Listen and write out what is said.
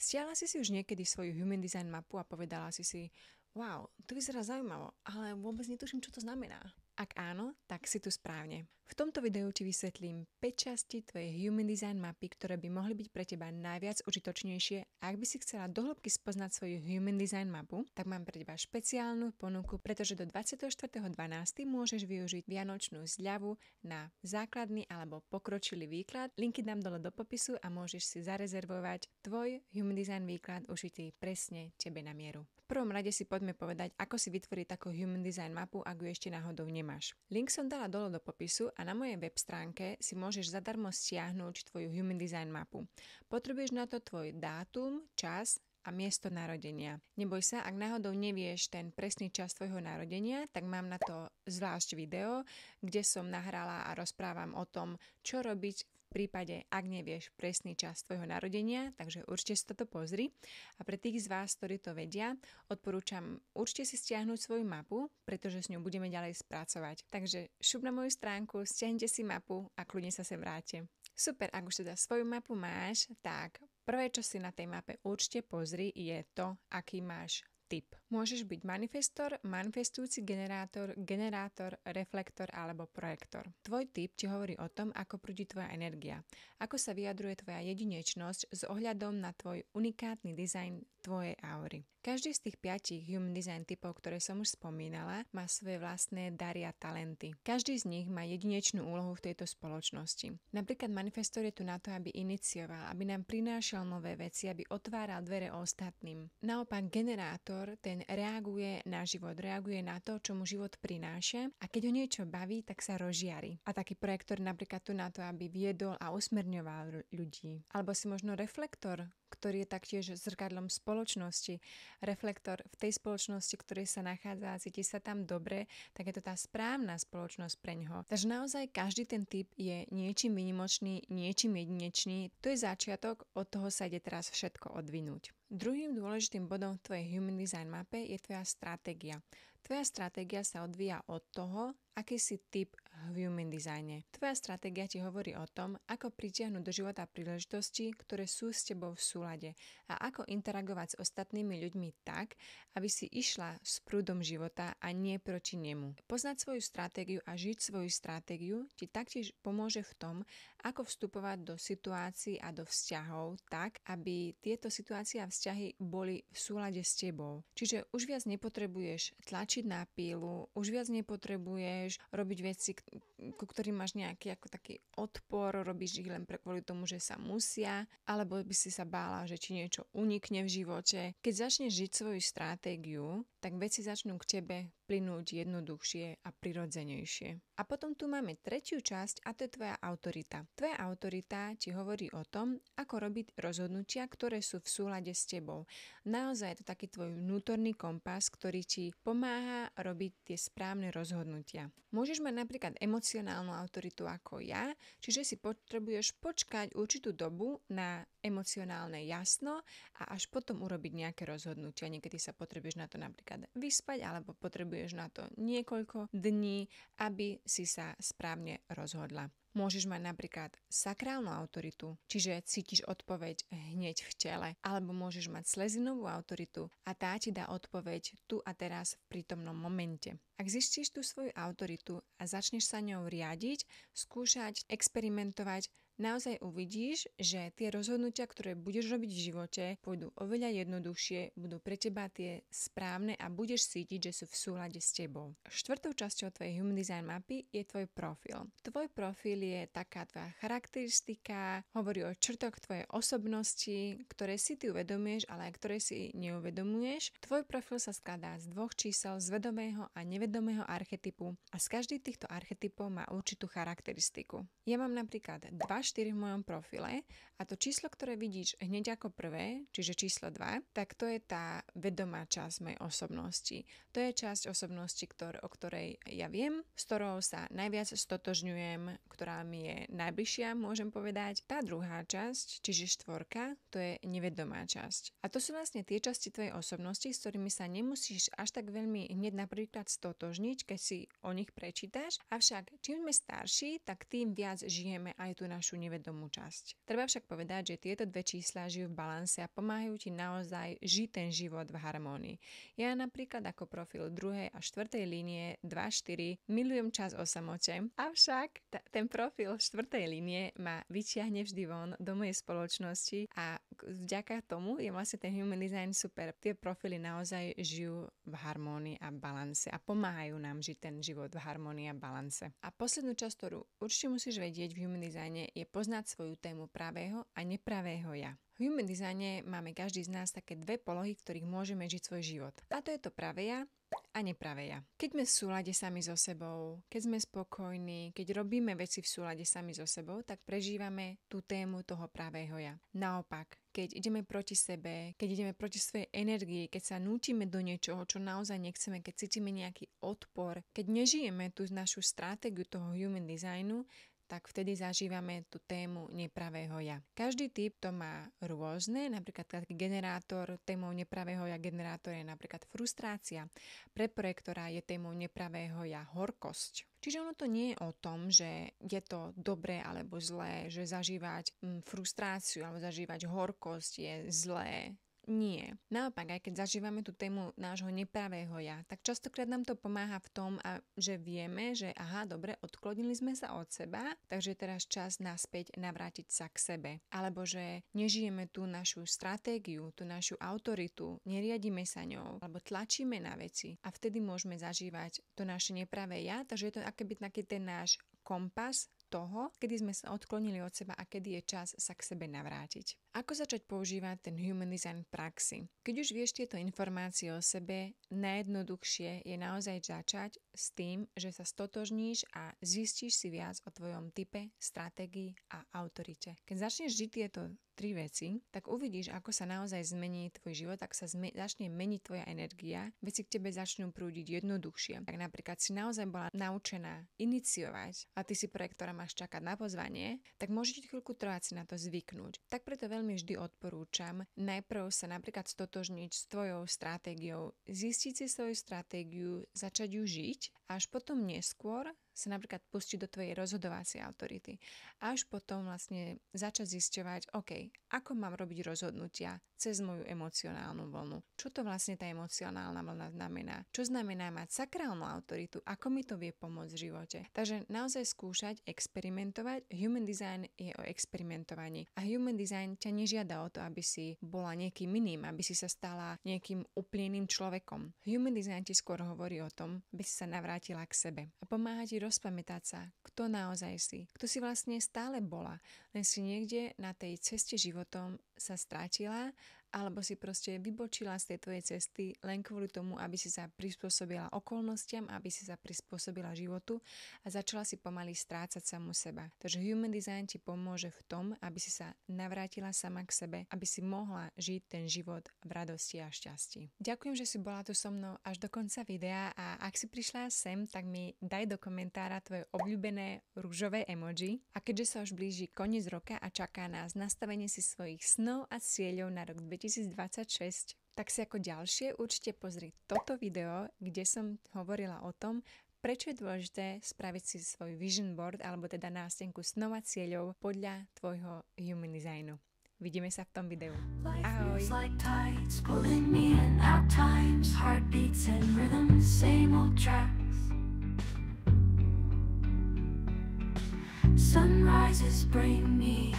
Stiahla si už niekedy svoju Human Design mapu a povedala si, wow, to vyzerá zaujímavo, ale vôbec netuším, čo to znamená. Ak áno, tak si tu správne. V tomto videu ti vysvetlím 5 častí tvojej Human Design mapy, ktoré by mohli byť pre teba najviac užitočnejšie. Ak by si chcela dohlbky spoznať svoju Human Design mapu, tak mám pre teba špeciálnu ponuku, pretože do 24.12. môžeš využiť vianočnú zľavu na základný alebo pokročilý výklad. Linky dám dole do popisu a môžeš si zarezervovať tvoj Human Design výklad ušitý presne tebe na mieru. V prvom rade si poďme povedať, ako si vytvoriť takú Human Design mapu, ak ju ešte náhodou nemáš. Link som dala dole do popisu a na mojej web stránke si môžeš zadarmo stiahnuť tvoju Human Design mapu. Potrebuješ na to tvoj dátum, čas a miesto narodenia. Neboj sa, ak náhodou nevieš ten presný čas tvojho narodenia, tak mám na to zvlášť video, kde som nahrala a rozprávam o tom, čo robiť v prípade, ak nevieš presný čas tvojho narodenia, takže určite si toto pozri. A pre tých z vás, ktorí to vedia, odporúčam určite si stiahnuť svoju mapu, pretože s ňou budeme ďalej spracovať. Takže šup na moju stránku, stiahnite si mapu a kľudne sa sem vráte. Super, ak už teda svoju mapu máš, tak prvé, čo si na tej mape určite pozri, je to, aký máš typ. Môžeš byť manifestor, manifestujúci generátor, reflektor alebo projektor. Tvoj typ ti hovorí o tom, ako prúdi tvoja energia, ako sa vyjadruje tvoja jedinečnosť s ohľadom na tvoj unikátny dizajn tvojej aury. Každý z tých 5 Human Design typov, ktoré som už spomínala, má svoje vlastné dary a talenty. Každý z nich má jedinečnú úlohu v tejto spoločnosti. Napríklad manifestor je tu na to, aby inicioval, aby nám prinášal nové veci, aby otváral dvere ostatným. Naopak generátor, ten reaguje na život, reaguje na to, čo mu život prináša a keď ho niečo baví, tak sa rozžiari. A taký projektor napríklad tu na to, aby viedol a usmerňoval ľudí. Alebo si možno reflektor, ktorý je taktiež zrkadlom spoločnosti. Reflektor v tej spoločnosti, ktorej sa nachádza a cíti sa tam dobre, tak je to tá správna spoločnosť pre ňoho. Takže naozaj každý ten typ je niečím výnimočný, niečím jedinečný. To je začiatok, od toho sa ide teraz všetko odvinúť. Druhým dôležitým bodom v tvojej Human Design mape je tvoja stratégia. Tvoja stratégia sa odvíja od toho, aký si typ v Human Designe. Tvoja stratégia ti hovorí o tom, ako pritiahnuť do života príležitosti, ktoré sú s tebou v súlade a ako interagovať s ostatnými ľuďmi tak, aby si išla s prúdom života a nie proti nemu. Poznať svoju stratégiu a žiť svoju stratégiu ti taktiež pomôže v tom, ako vstupovať do situácií a do vzťahov tak, aby tieto situácie a vzťahy boli v súlade s tebou. Čiže už viac nepotrebuješ tlačiť na pílu, už viac nepotrebuješ robiť veci, ku ktorým máš nejaký ako taký odpor, robíš ich len kvôli tomu, že sa musia, alebo by si sa bála, že ti niečo unikne v živote. Keď začneš žiť svoju stratégiu, tak veci začnú k tebe plynúť jednoduchšie a prirodzenejšie. A potom tu máme tretiu časť a to je tvoja autorita. Tvoja autorita ti hovorí o tom, ako robiť rozhodnutia, ktoré sú v súlade s tebou. Naozaj je to taký tvoj vnútorný kompas, ktorý ti pomáha robiť tie správne rozhodnutia. Môžeš mať napríklad emocionálnu autoritu ako ja, čiže si potrebuješ počkať určitú dobu na emocionálne jasno a až potom urobiť nejaké rozhodnutia. Niekedy sa potrebuješ na to napríklad vyspať alebo potrebuješ na to niekoľko dní, aby si sa správne rozhodla. Môžeš mať napríklad sakrálnu autoritu, čiže cítiš odpoveď hneď v tele, alebo môžeš mať slezinovú autoritu a tá ti dá odpoveď tu a teraz v prítomnom momente. Ak zistíš tú svoju autoritu a začneš sa ňou riadiť, skúšať, experimentovať, naozaj uvidíš, že tie rozhodnutia, ktoré budeš robiť v živote, pôjdu oveľa jednoduchšie, budú pre teba tie správne a budeš cítiť, že sú v súlade s tebou. Štvrtou časťou tvojej Human Design mapy je tvoj profil. Tvoj profil je taká tvoja charakteristika, hovorí o črtoch tvojej osobnosti, ktoré si ty uvedomuješ, ale aj ktoré si neuvedomuješ. Tvoj profil sa skladá z 2 čísel, z vedomého a nevedomého archetypu a z každých týchto archetypov má určitú charakteristiku. Ja mám napríklad 2-4 v mojom profile a to číslo, ktoré vidíš hneď ako prvé, čiže číslo 2, tak to je tá vedomá časť mojej osobnosti. To je časť osobnosti, o ktorej ja viem, s ktorou sa najviac stotožňujem, ktorá mi je najbližšia, môžem povedať. Tá druhá časť, čiže 4, to je nevedomá časť. A to sú vlastne tie časti tvojej osobnosti, s ktorými sa nemusíš až tak veľmi hneď napríklad stotožniť, keď si o nich prečítaš. Avšak čím sme starší, tak tým viac žijeme aj tú našu našu nevedomú časť. Treba však povedať, že tieto dve čísla žijú v balanse a pomáhajú ti naozaj žiť ten život v harmónii. Ja napríklad ako profil 2. a 4. línie 2-4 milujem čas o samote, avšak ten profil 4. línie ma vyťahne vždy von do mojej spoločnosti a vďaka tomu je vlastne ten human design super. Tie profily naozaj žijú v harmónii a balanse a pomáhajú nám žiť ten život v harmónii a balanse. A poslednú časť, ktorú určite musíš vedieť v human designe, je poznať svoju tému pravého a nepravého ja. V human designe máme každý z nás také dve polohy, v ktorých môžeme žiť svoj život. A to je to pravé ja a nepravé ja. Keď sme v súlade sami so sebou, keď sme spokojní, keď robíme veci v súlade sami so sebou, tak prežívame tú tému toho pravého ja. Naopak, keď ideme proti sebe, keď ideme proti svojej energii, keď sa nútime do niečoho, čo naozaj nechceme, keď cítime nejaký odpor, keď nežijeme tú našu stratégiu toho human designu, tak vtedy zažívame tú tému nepravého ja. Každý typ to má rôzne, napríklad taký generátor témou nepravého ja generátor je napríklad frustrácia. Pre projektora je témou nepravého ja horkosť. Čiže ono to nie je o tom, že je to dobré alebo zlé, že zažívať frustráciu alebo zažívať horkosť je zlé. Nie. Naopak, aj keď zažívame tú tému nášho nepravého ja, tak častokrát nám to pomáha v tom, že vieme, že aha, dobre, odklonili sme sa od seba, takže je teraz čas naspäť navrátiť sa k sebe. Alebo že nežijeme tú našu stratégiu, tú našu autoritu, neriadíme sa ňou, alebo tlačíme na veci a vtedy môžeme zažívať to naše nepravé ja, takže je to akoby taký ten náš kompas toho, kedy sme sa odklonili od seba a kedy je čas sa k sebe navrátiť. Ako začať používať ten human design v praxi? Keď už vieš tieto informácie o sebe, najjednoduchšie je naozaj začať s tým, že sa stotožníš a zistíš si viac o tvojom type, stratégii a autorite. Keď začneš žiť tieto tri veci, tak uvidíš, ako sa naozaj zmení tvoj život, ak sa začne meniť tvoja energia, veci k tebe začnú prúdiť jednoduchšie. Tak napríklad si naozaj bola naučená iniciovať a ty si projektora máš čakať na pozvanie, tak môže ti chvíľku trvať si na to zvyknúť. Tak preto veľmi vždy odporúčam najprv sa napríklad stotožniť s tvojou stratégiou, zistiť si svoju stratégiu, začať ju žiť a až potom neskôr sa napríklad pustiť do tvojej rozhodovacej autority. Až potom vlastne začať zisťovať, OK, ako mám robiť rozhodnutia cez moju emocionálnu vlnu. Čo to vlastne tá emocionálna vlna znamená? Čo znamená mať sakrálnu autoritu? Ako mi to vie pomôcť v živote? Takže naozaj skúšať, experimentovať. Human design je o experimentovaní. A human design ťa nežiada o to, aby si bola niekým iným, aby si sa stala nejakým úplne iným človekom. Human design ti skôr hovorí o tom, aby si sa navrátila k sebe a pomáha ti rozpamätať sa, kto naozaj si, kto si vlastne stále bola, len si niekde na tej ceste životom sa strátila alebo si proste vybočila z tej tvojej cesty len kvôli tomu, aby si sa prispôsobila okolnostiam, aby si sa prispôsobila životu a začala si pomaly strácať samu seba. Takže human design ti pomôže v tom, aby si sa navrátila sama k sebe, aby si mohla žiť ten život v radosti a šťastí. Ďakujem, že si bola tu so mnou až do konca videa a ak si prišla sem, tak mi daj do komentára tvoje obľúbené ružové emoji. A keďže sa už blíži koniec roka a čaká nás nastavenie si svojich snov a cieľov na rok 2026, tak si ako ďalšie určite pozri toto video, kde som hovorila o tom, prečo je dôležité spraviť si svoj vision board alebo teda nástenku snov a cieľov podľa tvojho human designu. Vidíme sa v tom videu. Ahoj! Sunrises bring me